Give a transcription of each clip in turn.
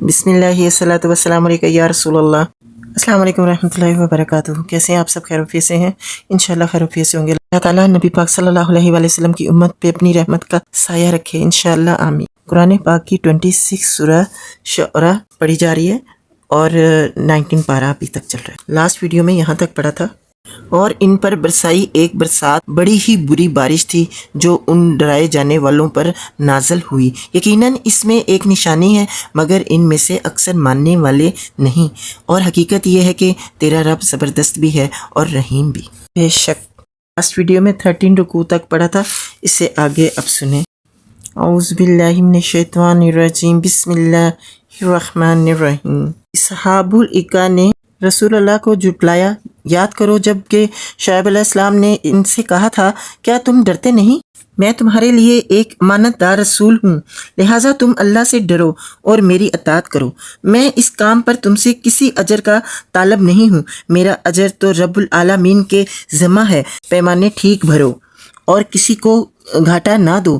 بسم اللہ الصلاۃ والسلام علیکم یا رسول اللہ۔ السلام علیکم ورحمۃ اللہ وبرکاتہ۔ کیسے ہیں آپ سب؟ خیر وفیت سے ہیں؟ انشاءاللہ خیر وفیت سے ہوں گے۔ اللہ تعالیٰ نبی پاک صلی اللہ علیہ وآلہ وسلم کی امت پہ اپنی رحمت کا سایہ رکھے انشاءاللہ، آمین۔ قرآن پاک کی 26 سورہ شعراء پڑھی جا رہی ہے اور 19 پارہ ابھی تک چل رہا ہے۔ لاسٹ ویڈیو میں یہاں تک پڑھا تھا، اور ان پر برسائی ایک برسات، بڑی ہی بری بارش تھی جو ان ڈرائے جانے والوں پر نازل ہوئی۔ یقیناً اس میں ایک نشانی ہے مگر ان میں سے اکثر ماننے والے نہیں، اور حقیقت یہ ہے کہ تیرا رب زبردست بھی ہے اور رحیم بھی۔ بے شک لاسٹ ویڈیو میں 13 رکوع تک پڑھا تھا، اس سے آگے اب سنیں۔ اعوذ باللہ من الشیطان الرجیم، بسم اللہ الرحمن الرحیم۔ اصحاب الایکہ نے رسول اللہ کو جھٹلایا۔ یاد کرو جب کہ شعیب علیہ السلام نے ان سے کہا تھا، کیا تم ڈرتے نہیں؟ میں تمہارے لیے ایک امانت دار رسول ہوں، لہٰذا تم اللہ سے ڈرو اور میری اطاعت کرو۔ میں اس کام پر تم سے کسی اجر کا طالب نہیں ہوں، میرا اجر تو رب العالمین کے ذمہ ہے۔ پیمانے ٹھیک بھرو اور کسی کو گھاٹا نہ دو،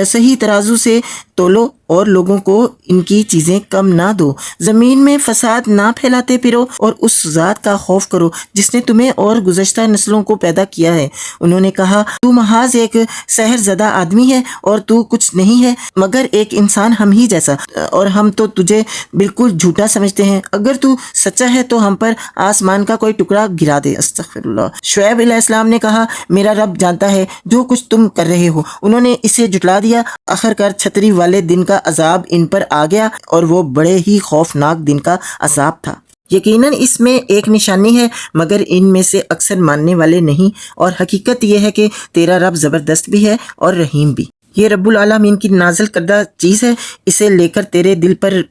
صحیح ترازو سے تولو اور لوگوں کو ان کی چیزیں کم نہ دو۔ زمین میں فساد نہ پھیلاتے پھرو اور اس ذات کا خوف کرو جس نے تمہیں اور گزشتہ نسلوں کو پیدا کیا ہے۔ انہوں نے کہا، تو محض ایک سحر زدہ آدمی ہے اور تو کچھ نہیں ہے مگر ایک انسان ہم ہی جیسا، اور ہم تو تجھے بالکل جھوٹا سمجھتے ہیں۔ اگر تو سچا ہے تو ہم پر آسمان کا کوئی ٹکڑا گرا دے۔ استغفر اللہ۔ شعیب علیہ السلام نے کہا، میرا رب جانتا ہے جو کچھ تم کر رہے ہو۔ انہوں نے اسے جھٹلا دیا۔ آخرکار چھتری والے دن کا عذاب ان پر آ گیا، اور وہ بڑے ہی خوفناک دن کا عذاب تھا۔ یقیناً اس میں ایک نشانی ہے مگر ان میں سے اکثر ماننے والے نہیں، اور حقیقت یہ ہے کہ تیرا رب زبردست بھی ہے اور رحیم بھی۔ یہ رب العالمین کی نازل کردہ چیز ہے، اسے لے کر تیرے دل پر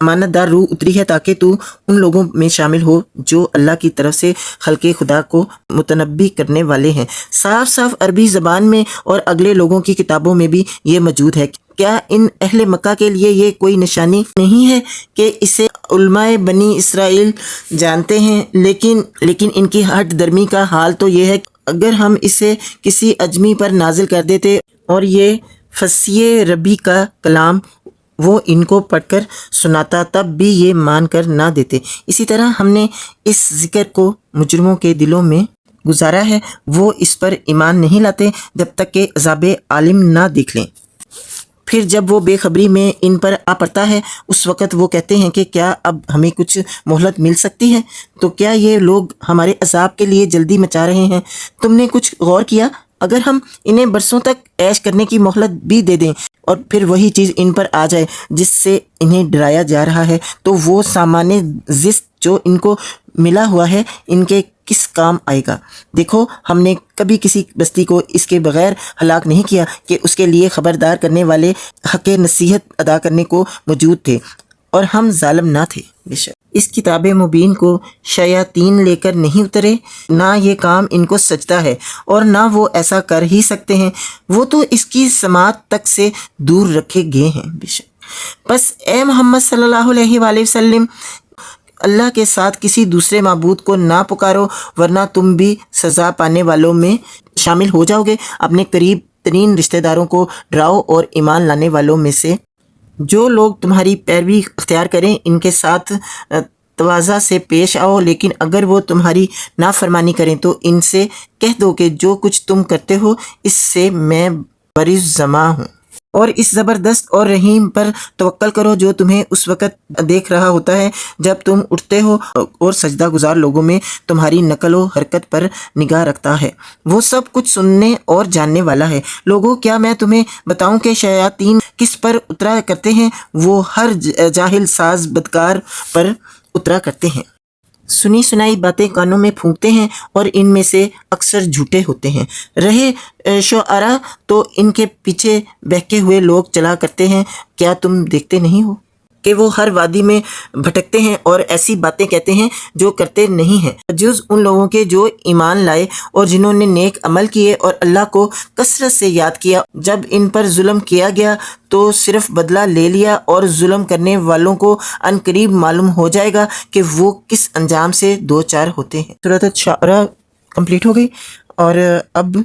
امانت دار روح اتری ہے تاکہ تو ان لوگوں میں شامل ہو جو اللہ کی طرف سے خلق خدا کو متنبی کرنے والے ہیں۔ صاف صاف عربی زبان میں اور اگلے لوگوں کی کتابوں میں بھی یہ موجود ہے۔ کیا ان اہل مکہ کے لیے یہ کوئی نشانی نہیں ہے کہ اسے علماء بنی اسرائیل جانتے ہیں؟ لیکن ان کی ہٹ درمی کا حال تو یہ ہے کہ اگر ہم اسے کسی اجمی پر نازل کر دیتے اور یہ فصیح ربی کا کلام وہ ان کو پڑھ کر سناتا تب بھی یہ مان کر نہ دیتے۔ اسی طرح ہم نے اس ذکر کو مجرموں کے دلوں میں گزارا ہے، وہ اس پر ایمان نہیں لاتے جب تک کہ عذاب عالم نہ دیکھ لیں۔ پھر جب وہ بے خبری میں ان پر آ پڑتا ہے اس وقت وہ کہتے ہیں کہ کیا اب ہمیں کچھ مہلت مل سکتی ہے؟ تو کیا یہ لوگ ہمارے عذاب کے لیے جلدی مچا رہے ہیں؟ تم نے کچھ غور کیا؟ اگر ہم انہیں برسوں تک عیش کرنے کی مہلت بھی دے دیں اور پھر وہی چیز ان پر آ جائے جس سے انہیں ڈرایا جا رہا ہے، تو وہ سامان زشت جو ان کو ملا ہوا ہے ان کے کس کام آئے گا؟ دیکھو، ہم نے کبھی کسی بستی کو اس کے بغیر ہلاک نہیں کیا کہ اس کے لیے خبردار کرنے والے حق نصیحت ادا کرنے کو موجود تھے، اور ہم ظالم نہ تھے۔ بے شک اس کتاب مبین کو شیاطین لے کر نہیں اترے، نہ یہ کام ان کو سجدہ ہے اور نہ وہ ایسا کر ہی سکتے ہیں، وہ تو اس کی سماعت تک سے دور رکھے گئے ہیں۔ بے شک بس اے محمد صلی اللہ علیہ وآلہ وسلم، اللہ کے ساتھ کسی دوسرے معبود کو نہ پکارو ورنہ تم بھی سزا پانے والوں میں شامل ہو جاؤ گے۔ اپنے قریب ترین رشتہ داروں کو ڈراؤ اور ایمان لانے والوں میں سے جو لوگ تمہاری پیروی اختیار کریں ان کے ساتھ تواضع سے پیش آؤ، لیکن اگر وہ تمہاری نافرمانی کریں تو ان سے کہہ دو کہ جو کچھ تم کرتے ہو اس سے میں بریء ہوں، اور اس زبردست اور رحیم پر توکل کرو جو تمہیں اس وقت دیکھ رہا ہوتا ہے جب تم اٹھتے ہو اور سجدہ گزار لوگوں میں تمہاری نقل و حرکت پر نگاہ رکھتا ہے۔ وہ سب کچھ سننے اور جاننے والا ہے۔ لوگوں، کیا میں تمہیں بتاؤں کہ شیاطین کس پر اترا کرتے ہیں؟ وہ ہر جاہل ساز بدکار پر اترا کرتے ہیں۔ سنی سنائی باتیں کانوں میں پھونکتے ہیں اور ان میں سے اکثر جھوٹے ہوتے ہیں۔ رہے شعراء تو ان کے پیچھے بہکے ہوئے لوگ چلا کرتے ہیں۔ کیا تم دیکھتے نہیں ہو کہ وہ ہر وادی میں بھٹکتے ہیں اور ایسی باتیں کہتے ہیں جو کرتے نہیں ہیں، جز ان لوگوں کے جو ایمان لائے اور جنہوں نے نیک عمل کیے اور اللہ کو کثرت سے یاد کیا۔ جب ان پر ظلم کیا گیا تو صرف بدلہ لے لیا، اور ظلم کرنے والوں کو ان قریب معلوم ہو جائے گا کہ وہ کس انجام سے دو چار ہوتے ہیں۔ سورۃ شعراء کمپلیٹ ہو گئی، اور اب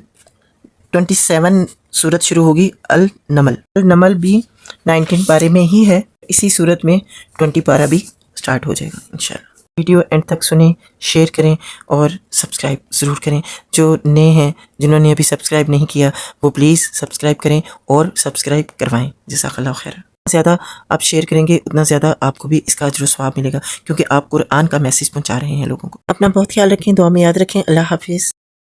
27 سورت شروع ہوگی النمل۔ النمل بھی 19 پارے میں ہی ہے۔ اسی صورت میں 20 پارہ بھی سٹارٹ ہو جائے گا انشاءاللہ۔ ویڈیو اینڈ تک سنیں، شیئر کریں اور سبسکرائب ضرور کریں۔ جو نئے ہیں، جنہوں نے ابھی سبسکرائب نہیں کیا، وہ پلیز سبسکرائب کریں اور سبسکرائب کروائیں۔ جزاک اللہ خیر۔ زیادہ آپ شیئر کریں گے اتنا زیادہ آپ کو بھی اس کا اجر و ثواب ملے گا، کیونکہ آپ قرآن کا میسیج پہنچا رہے ہیں لوگوں کو۔ اپنا بہت خیال رکھیں، دعا میں یاد رکھیں۔ اللہ حافظ۔